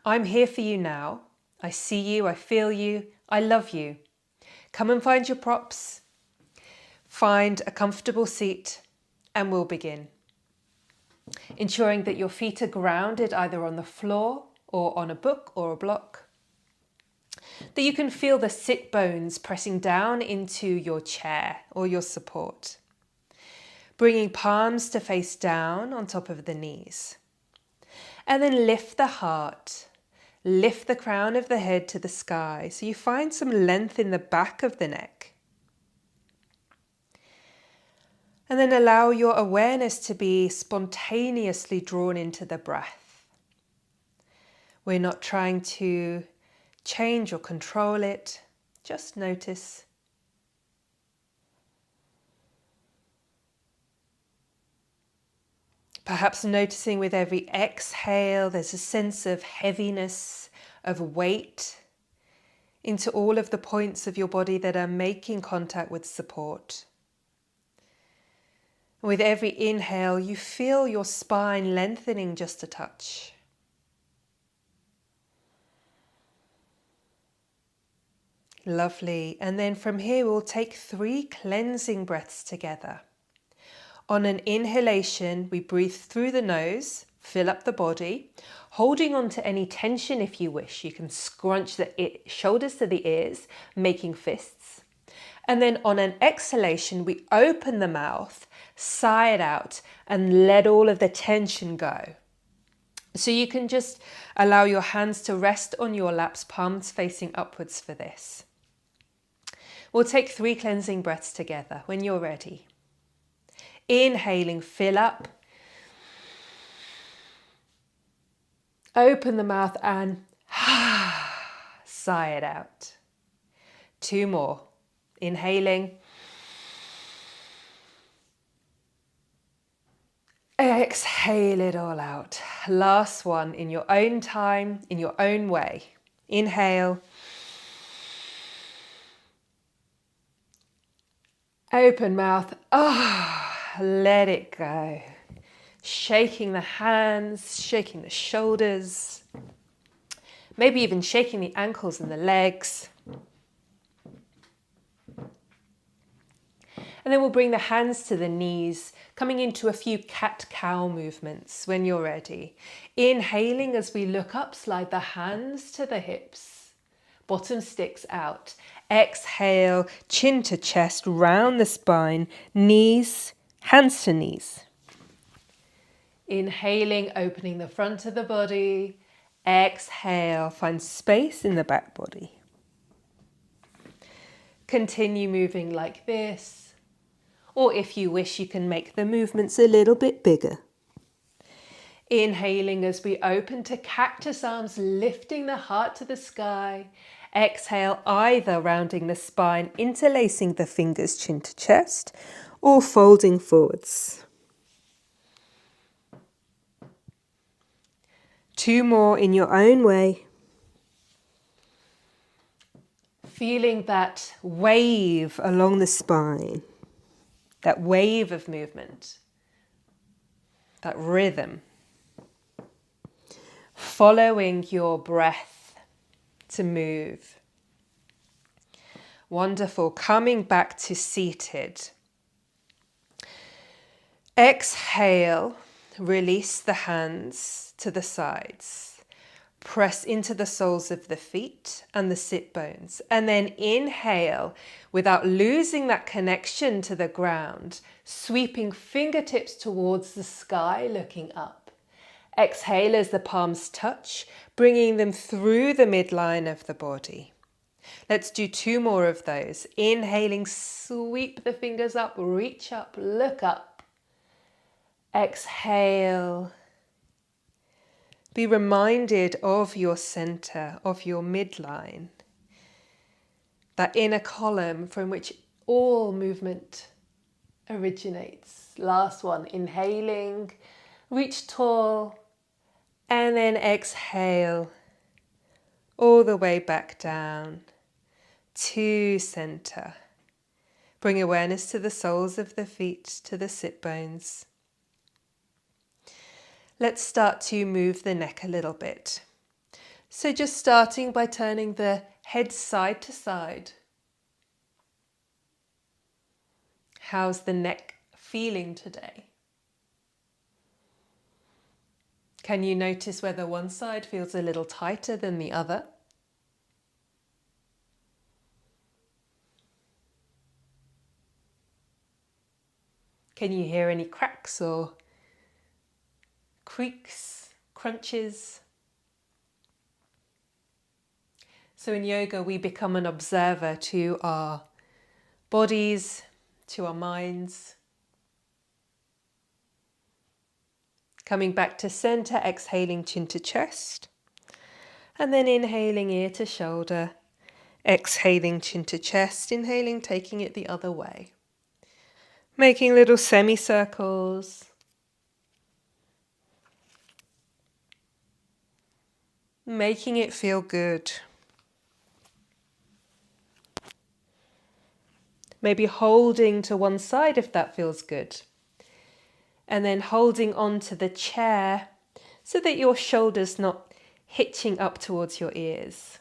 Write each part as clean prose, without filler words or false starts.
I'm here for you now. I see you, I feel you, I love you. Come and find your props. Find a comfortable seat and we'll begin. Ensuring that your feet are grounded either on the floor or on a book or a block. That you can feel the sit bones pressing down into your chair or your support. Bringing palms to face down on top of the knees. And then lift the heart. Lift the crown of the head to the sky so you find some length in the back of the neck. And then allow your awareness to be spontaneously drawn into the breath. We're not trying to change or control it, just notice. Perhaps noticing with every exhale, there's a sense of heaviness, of weight into all of the points of your body that are making contact with support. With every inhale, you feel your spine lengthening just a touch. Lovely. And then from here, we'll take 3 cleansing breaths together. On an inhalation, we breathe through the nose, fill up the body, holding on to any tension if you wish. You can scrunch the shoulders to the ears, making fists. And then on an exhalation, we open the mouth, sigh it out, and let all of the tension go. So you can just allow your hands to rest on your laps, palms facing upwards for this. We'll take 3 cleansing breaths together when you're ready. Inhaling, fill up. Open the mouth and sigh it out. 2 more. Inhaling. Exhale it all out. Last one in your own time, in your own way. Inhale. Open mouth. Let it go. Shaking the hands, shaking the shoulders. Maybe even shaking the ankles and the legs. And then we'll bring the hands to the knees, coming into a few cat-cow movements when you're ready. Inhaling as we look up, slide the hands to the hips. Bottom sticks out. Exhale, chin to chest, round the spine, knees, hands to knees. Inhaling, opening the front of the body. Exhale, find space in the back body. Continue moving like this. Or if you wish, you can make the movements a little bit bigger. Inhaling as we open to cactus arms, lifting the heart to the sky. Exhale, either rounding the spine, interlacing the fingers chin to chest, or folding forwards. 2 more in your own way. Feeling that wave along the spine, that wave of movement, that rhythm. Following your breath to move. Wonderful. Coming back to seated. Exhale, release the hands to the sides. Press into the soles of the feet and the sit bones. And then inhale without losing that connection to the ground, sweeping fingertips towards the sky, looking up. Exhale as the palms touch, bringing them through the midline of the body. Let's do 2 more of those. Inhaling, sweep the fingers up, reach up, look up. Exhale. Be reminded of your center, of your midline, that inner column from which all movement originates. Last one, inhaling, reach tall, and then exhale all the way back down to center. Bring awareness to the soles of the feet, to the sit bones. Let's start to move the neck a little bit. So just starting by turning the head side to side. How's the neck feeling today? Can you notice whether one side feels a little tighter than the other? Can you hear any cracks or creaks, crunches? So in yoga, we become an observer to our bodies, to our minds. Coming back to center, exhaling chin to chest. And then inhaling ear to shoulder. Exhaling chin to chest. Inhaling, taking it the other way. Making little semicircles. Making it feel good. Maybe holding to one side if that feels good. And then holding onto the chair so that your shoulders not hitching up towards your ears.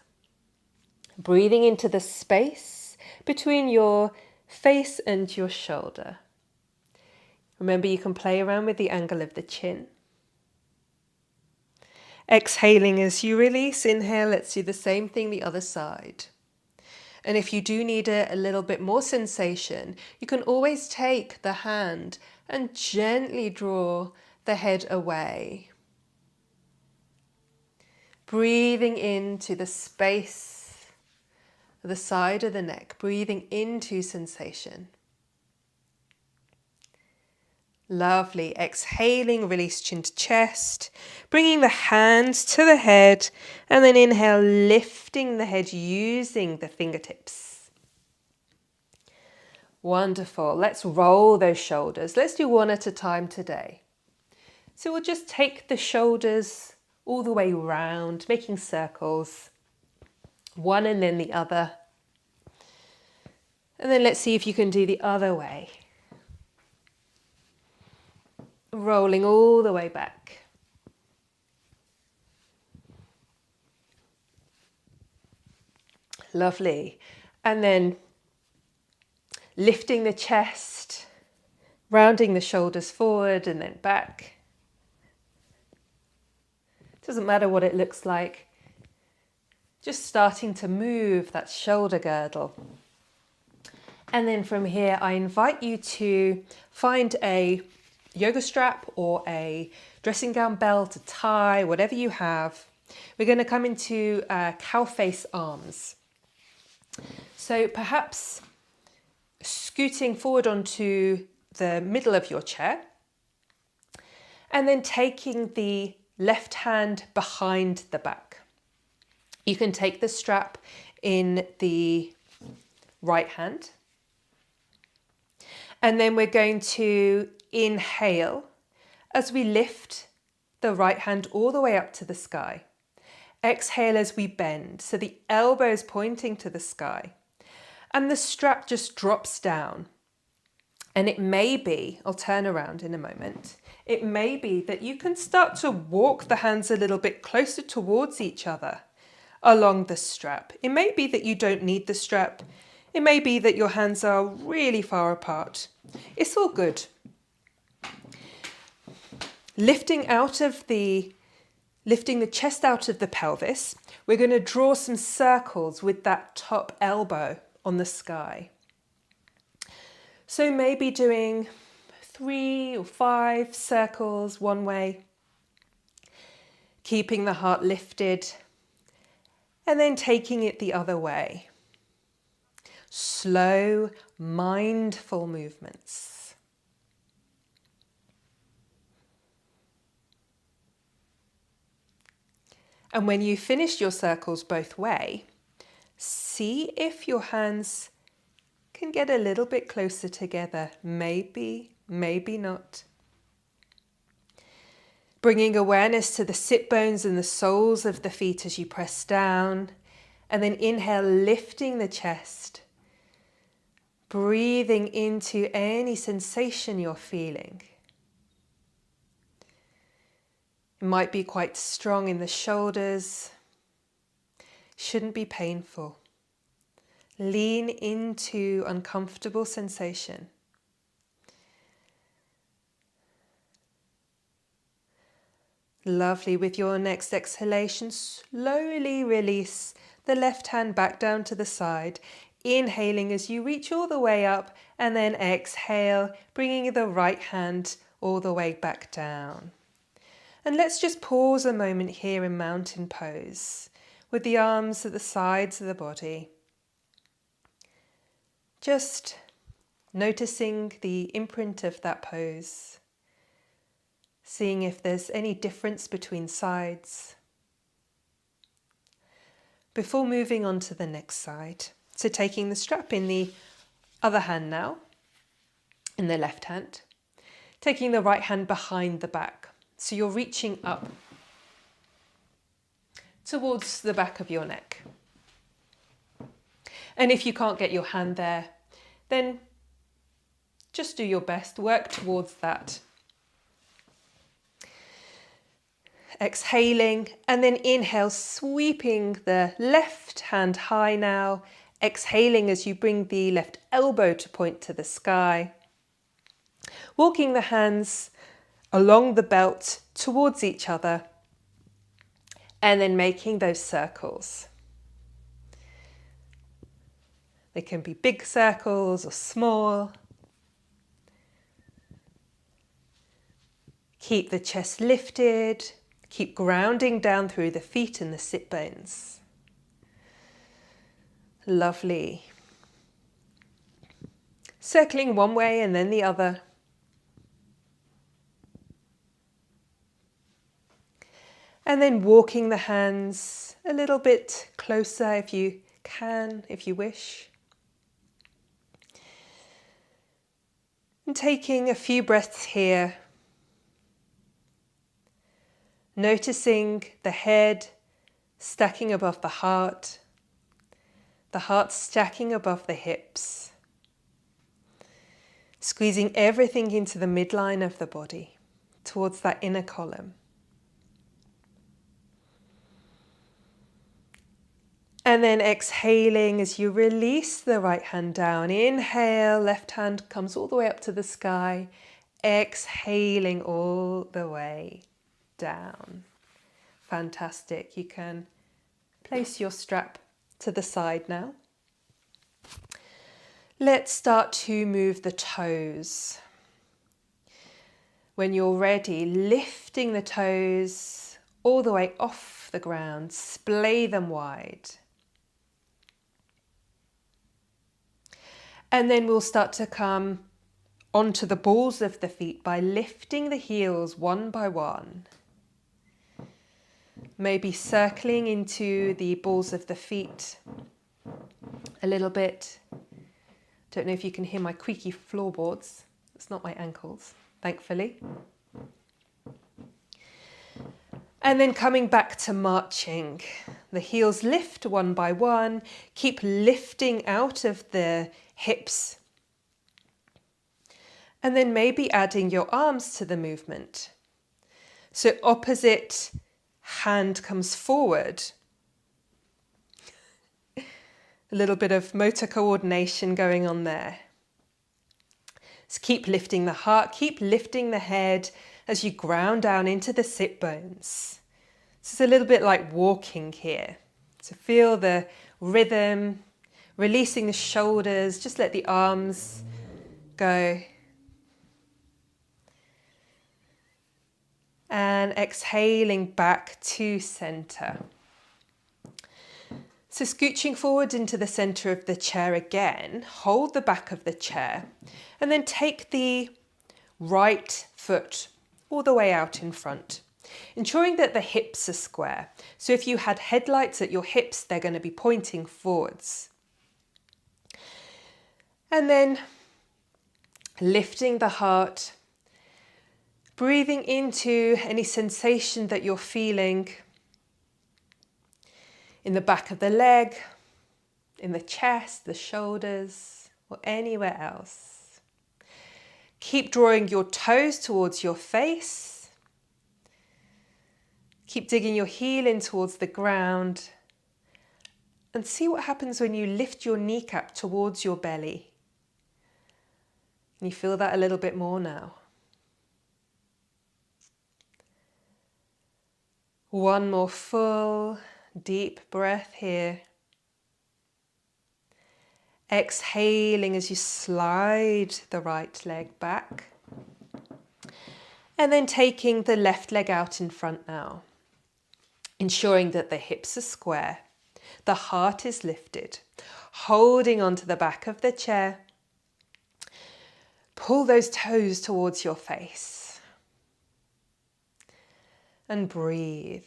Breathing into the space between your face and your shoulder. Remember, you can play around with the angle of the chin. Exhaling as you release. Inhale, let's do the same thing the other side. And if you do need a little bit more sensation, you can always take the hand and gently draw the head away. Breathing into the space, the side of the neck, breathing into sensation. Lovely. Exhaling, release chin to chest, bringing the hands to the head, and then inhale, lifting the head using the fingertips. Wonderful. Let's roll those shoulders. Let's do one at a time today. So we'll just take the shoulders all the way round, making circles, one and then the other. And then let's see if you can do the other way. Rolling all the way back. Lovely. And then lifting the chest, rounding the shoulders forward and then back. Doesn't matter what it looks like. Just starting to move that shoulder girdle. And then from here, I invite you to find a yoga strap or a dressing gown belt, a tie, whatever you have. We're going to come into cow face arms. So perhaps scooting forward onto the middle of your chair and then taking the left hand behind the back. You can take the strap in the right hand. And then we're going to inhale as we lift the right hand all the way up to the sky. Exhale as we bend, so the elbow is pointing to the sky. And the strap just drops down. And it may be, I'll turn around in a moment, it may be that you can start to walk the hands a little bit closer towards each other along the strap. It may be that you don't need the strap. It may be that your hands are really far apart. It's all good. Lifting the chest out of the pelvis, we're going to draw some circles with that top elbow on the sky. So maybe doing 3 or 5 circles one way, keeping the heart lifted, and then taking it the other way. Slow, mindful movements. And when you finish your circles both way, see if your hands can get a little bit closer together. Maybe, maybe not. Bringing awareness to the sit bones and the soles of the feet as you press down. And then inhale, lifting the chest. Breathing into any sensation you're feeling. It might be quite strong in the shoulders. shouldn't be painful. Lean into uncomfortable sensation. Lovely. With your next exhalation, slowly release the left hand back down to the side. Inhaling as you reach all the way up, and then exhale, bringing the right hand all the way back down. And let's just pause a moment here in mountain pose, with the arms at the sides of the body. Just noticing the imprint of that pose, seeing if there's any difference between sides. Before moving on to the next side, so taking the strap in the other hand now, in the left hand, taking the right hand behind the back. So you're reaching up towards the back of your neck. And if you can't get your hand there, then just do your best, work towards that. Exhaling, and then inhale, sweeping the left hand high now. Exhaling as you bring the left elbow to point to the sky. Walking the hands along the belt towards each other, and then making those circles. They can be big circles or small. Keep the chest lifted. Keep grounding down through the feet and the sit bones. Lovely. Circling one way and then the other. And then walking the hands a little bit closer if you can, if you wish. And taking a few breaths here. Noticing the head stacking above the heart stacking above the hips. Squeezing everything into the midline of the body, towards that inner column. And then exhaling as you release the right hand down. Inhale, left hand comes all the way up to the sky. Exhaling all the way down. Fantastic. You can place your strap to the side now. Let's start to move the toes. When you're ready, lifting the toes all the way off the ground, splay them wide. And then we'll start to come onto the balls of the feet by lifting the heels one by one. Maybe circling into the balls of the feet a little bit. Don't know if you can hear my creaky floorboards. It's not my ankles, thankfully. And then coming back to marching. The heels lift one by one. Keep lifting out of the hips. And then maybe adding your arms to the movement. So opposite hand comes forward. A little bit of motor coordination going on there. So keep lifting the heart, keep lifting the head as you ground down into the sit bones. This is a little bit like walking here. So feel the rhythm, releasing the shoulders, just let the arms go. And exhaling back to center. So scooching forward into the center of the chair again, hold the back of the chair, and then take the right foot all the way out in front, ensuring that the hips are square. So if you had headlights at your hips, they're going to be pointing forwards. And then lifting the heart, breathing into any sensation that you're feeling in the back of the leg, in the chest, the shoulders, or anywhere else. Keep drawing your toes towards your face. Keep digging your heel in towards the ground. And see what happens when you lift your kneecap towards your belly. Can you feel that a little bit more now? One more full, deep breath here. Exhaling as you slide the right leg back. And then taking the left leg out in front now. Ensuring that the hips are square. The heart is lifted. Holding onto the back of the chair. Pull those toes towards your face. And breathe.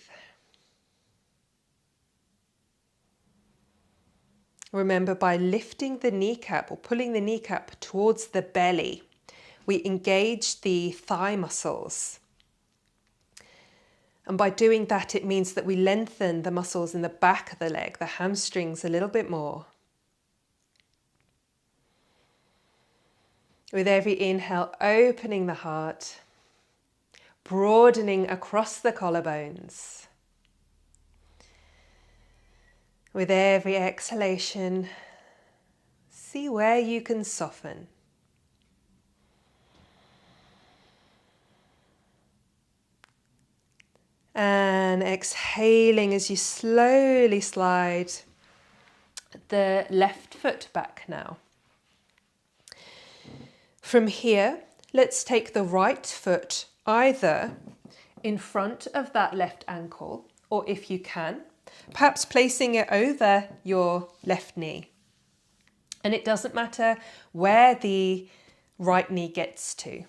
Remember, by lifting the kneecap or pulling the kneecap towards the belly, we engage the thigh muscles. And by doing that, it means that we lengthen the muscles in the back of the leg, the hamstrings, a little bit more. With every inhale, opening the heart, broadening across the collarbones. With every exhalation, see where you can soften. And exhaling as you slowly slide the left foot back now. From here, let's take the right foot either in front of that left ankle, or if you can, perhaps placing it over your left knee. And it doesn't matter where the right knee gets to.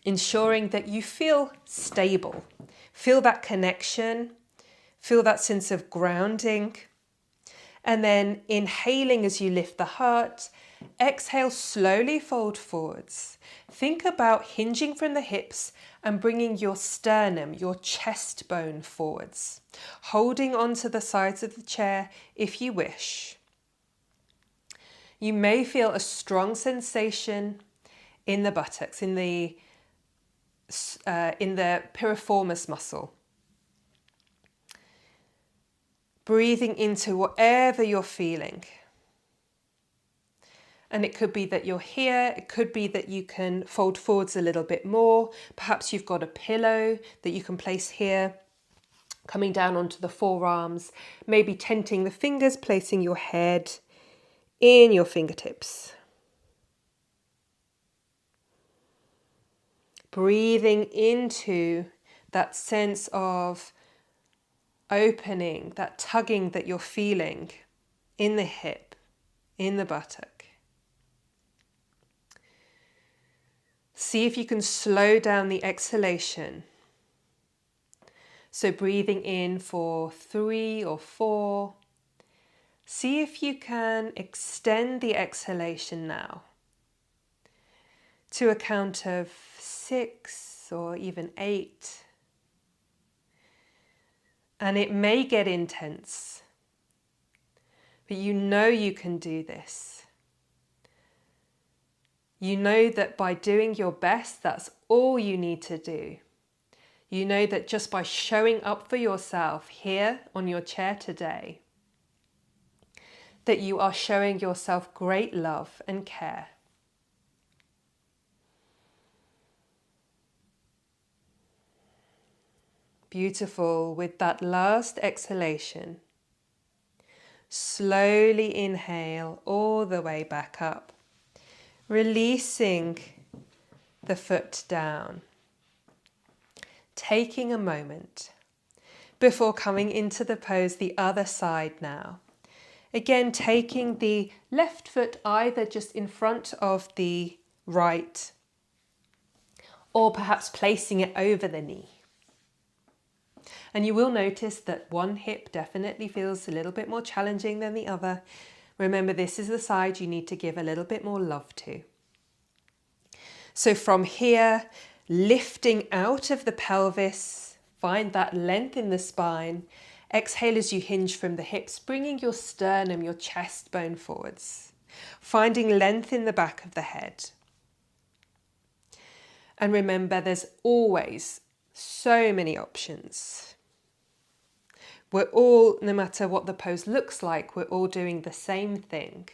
Ensuring that you feel stable, feel that connection, feel that sense of grounding. And then inhaling as you lift the heart, exhale, slowly fold forwards. Think about hinging from the hips and bringing your sternum, your chest bone forwards, holding onto the sides of the chair if you wish. You may feel a strong sensation in the buttocks, in the piriformis muscle. Breathing into whatever you're feeling. And it could be that you're here, it could be that you can fold forwards a little bit more. Perhaps you've got a pillow that you can place here, coming down onto the forearms, maybe tenting the fingers, placing your head in your fingertips. Breathing into that sense of opening, that tugging that you're feeling in the hip, in the buttock. See if you can slow down the exhalation. So breathing in for 3 or 4. See if you can extend the exhalation now to a count of 6 or even 8. And it may get intense, but you know you can do this. You know that by doing your best, that's all you need to do. You know that just by showing up for yourself here on your chair today, that you are showing yourself great love and care. Beautiful. With that last exhalation, slowly inhale all the way back up, releasing the foot down. Taking a moment before coming into the pose the other side now. Again, taking the left foot either just in front of the right or perhaps placing it over the knee. And you will notice that one hip definitely feels a little bit more challenging than the other. Remember, this is the side you need to give a little bit more love to. So from here, lifting out of the pelvis, find that length in the spine. Exhale as you hinge from the hips, bringing your sternum, your chest bone forwards. Finding length in the back of the head. And remember, there's always so many options. We're all, no matter what the pose looks like, we're all doing the same thing.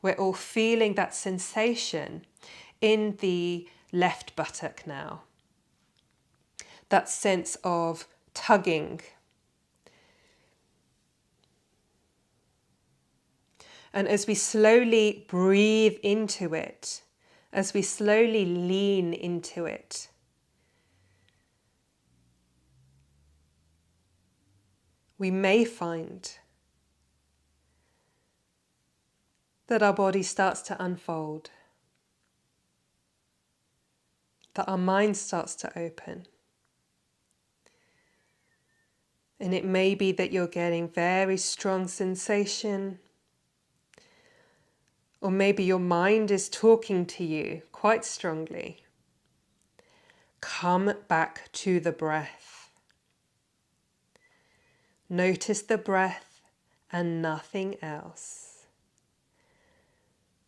We're all feeling that sensation in the left buttock now. That sense of tugging. And as we slowly breathe into it, as we slowly lean into it, we may find that our body starts to unfold, that our mind starts to open. And it may be that you're getting very strong sensation, or maybe your mind is talking to you quite strongly. Come back to the breath. Notice the breath and nothing else.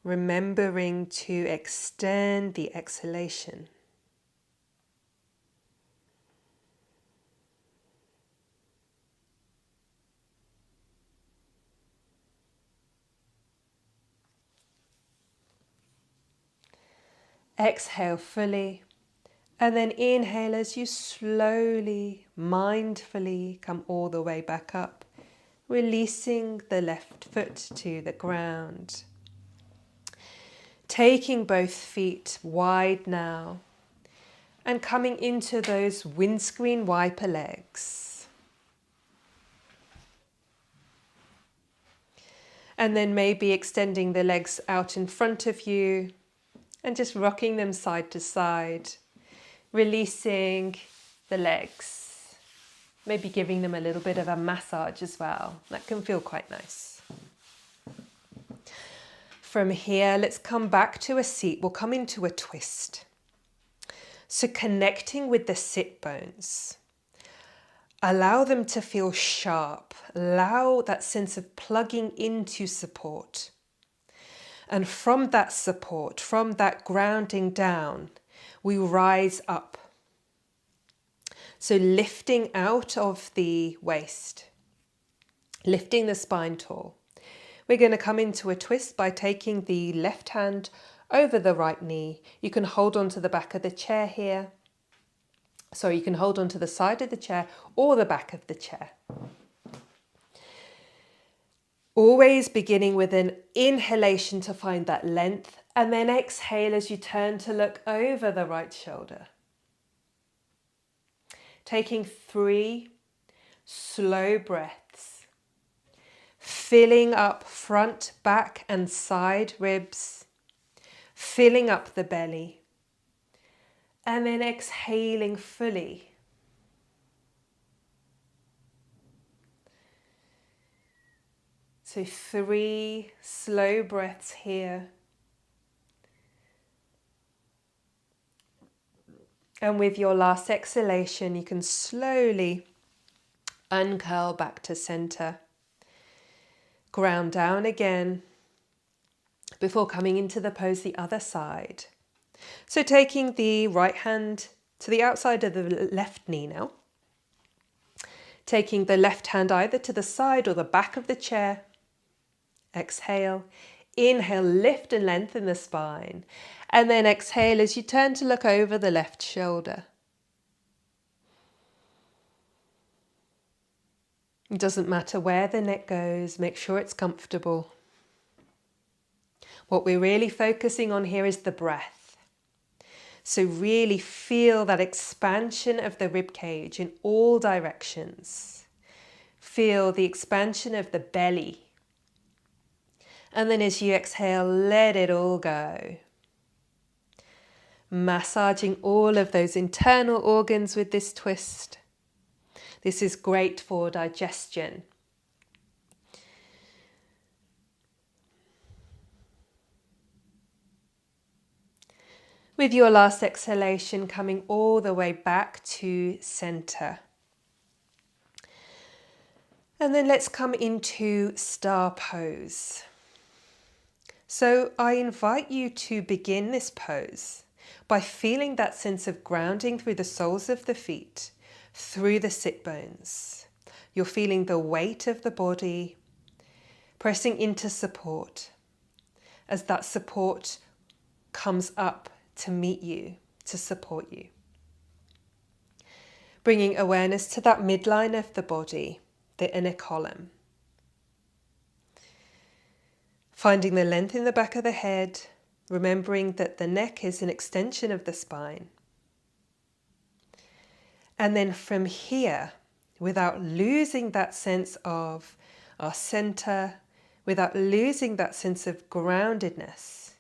Remembering to extend the exhalation. Exhale fully, and then inhale as you slowly, mindfully come all the way back up, releasing the left foot to the ground. Taking both feet wide now and coming into those windscreen wiper legs. And then maybe extending the legs out in front of you and just rocking them side to side, releasing the legs, maybe giving them a little bit of a massage as well. That can feel quite nice. From here, let's come back to a seat. We'll come into a twist. So connecting with the sit bones. Allow them to feel sharp. Allow that sense of plugging into support. And from that support, from that grounding down, we rise up. So lifting out of the waist, lifting the spine tall. We're going to come into a twist by taking the left hand over the right knee. You can hold on to the back of the chair here. So you can hold on to the side of the chair or the back of the chair. Always beginning with an inhalation to find that length, and then exhale as you turn to look over the right shoulder. Taking 3 slow breaths, filling up front, back and side ribs, filling up the belly, and then exhaling fully. So 3 slow breaths here. And with your last exhalation, you can slowly uncurl back to center. Ground down again before coming into the pose the other side. So taking the right hand to the outside of the left knee now. Taking the left hand either to the side or the back of the chair. Exhale, inhale, lift and lengthen the spine, and then exhale as you turn to look over the left shoulder. It doesn't matter where the neck goes, make sure it's comfortable. What we're really focusing on here is the breath. So really feel that expansion of the rib cage in all directions. Feel the expansion of the belly. And then as you exhale, let it all go. Massaging all of those internal organs with this twist. This is great for digestion. With your last exhalation, coming all the way back to center. And then let's come into star pose. So I invite you to begin this pose by feeling that sense of grounding through the soles of the feet, through the sit bones. You're feeling the weight of the body pressing into support as that support comes up to meet you, to support you. Bringing awareness to that midline of the body, the inner column. Finding the length in the back of the head, remembering that the neck is an extension of the spine. And then from here, without losing that sense of our center, without losing that sense of groundedness,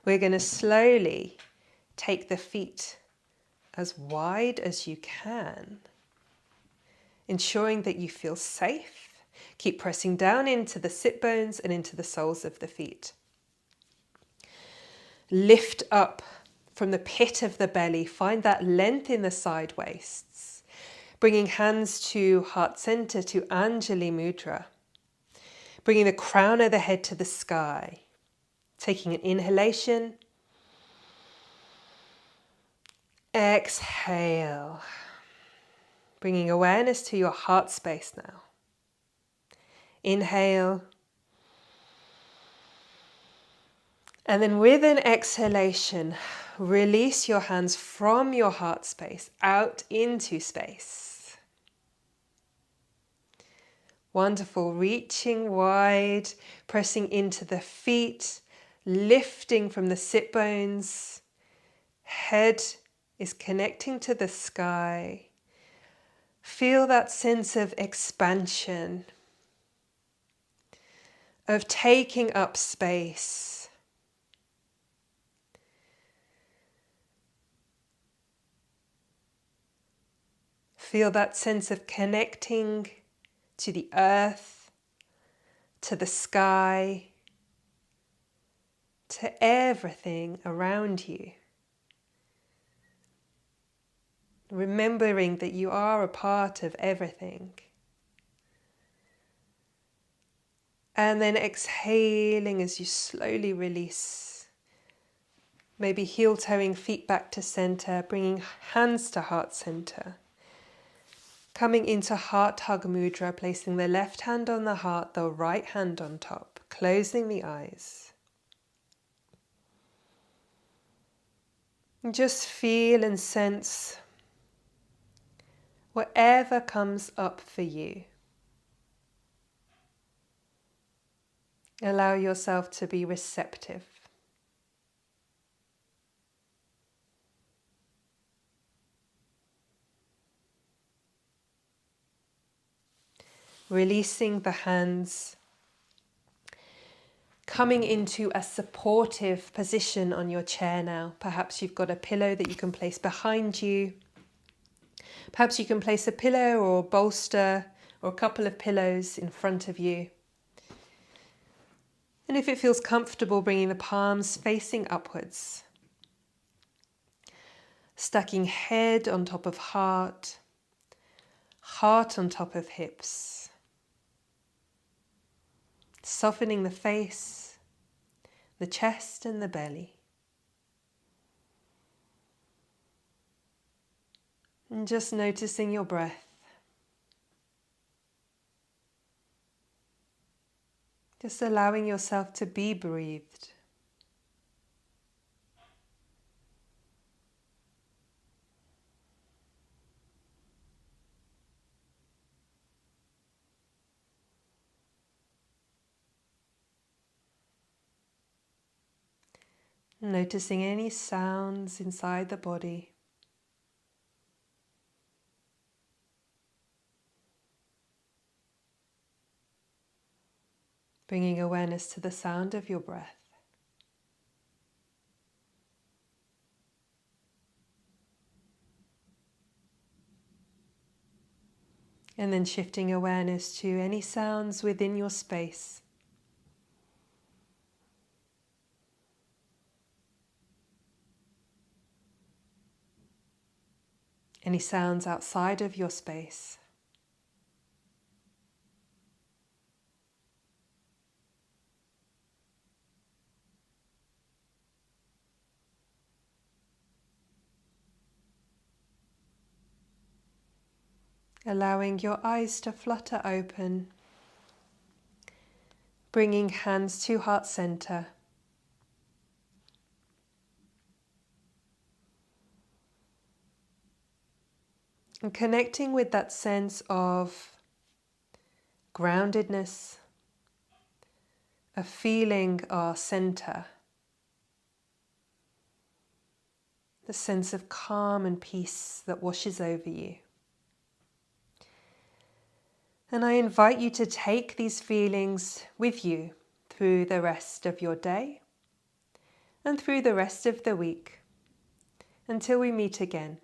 we're going to slowly take the feet as wide as you can, ensuring that you feel safe. Keep pressing down into the sit bones and into the soles of the feet. Lift up from the pit of the belly. Find that length in the side waists. Bringing hands to heart center, to Anjali Mudra. Bringing the crown of the head to the sky. Taking an inhalation. Exhale. Bringing awareness to your heart space now. Inhale. And then with an exhalation, release your hands from your heart space out into space. Wonderful. Reaching wide, pressing into the feet, lifting from the sit bones. Head is connecting to the sky. Feel that sense of expansion, of taking up space. Feel that sense of connecting to the earth, to the sky, to everything around you. Remembering that you are a part of everything. And then exhaling as you slowly release. Maybe heel-toeing feet back to center, bringing hands to heart center. Coming into heart hug mudra, placing the left hand on the heart, the right hand on top, closing the eyes. And just feel and sense whatever comes up for you. Allow yourself to be receptive. Releasing the hands, coming into a supportive position on your chair now. Perhaps you've got a pillow that you can place behind you. Perhaps you can place a pillow or a bolster or a couple of pillows in front of you. And if it feels comfortable, bringing the palms facing upwards. Stacking head on top of heart, heart on top of hips. Softening the face, the chest and the belly. And just noticing your breath. Just allowing yourself to be breathed. Noticing any sounds inside the body. Bringing awareness to the sound of your breath. And then shifting awareness to any sounds within your space. Any sounds outside of your space. allowing your eyes to flutter open, bringing hands to heart center. And connecting with that sense of groundedness, of feeling our center, the sense of calm and peace that washes over you. And I invite you to take these feelings with you through the rest of your day and through the rest of the week until we meet again.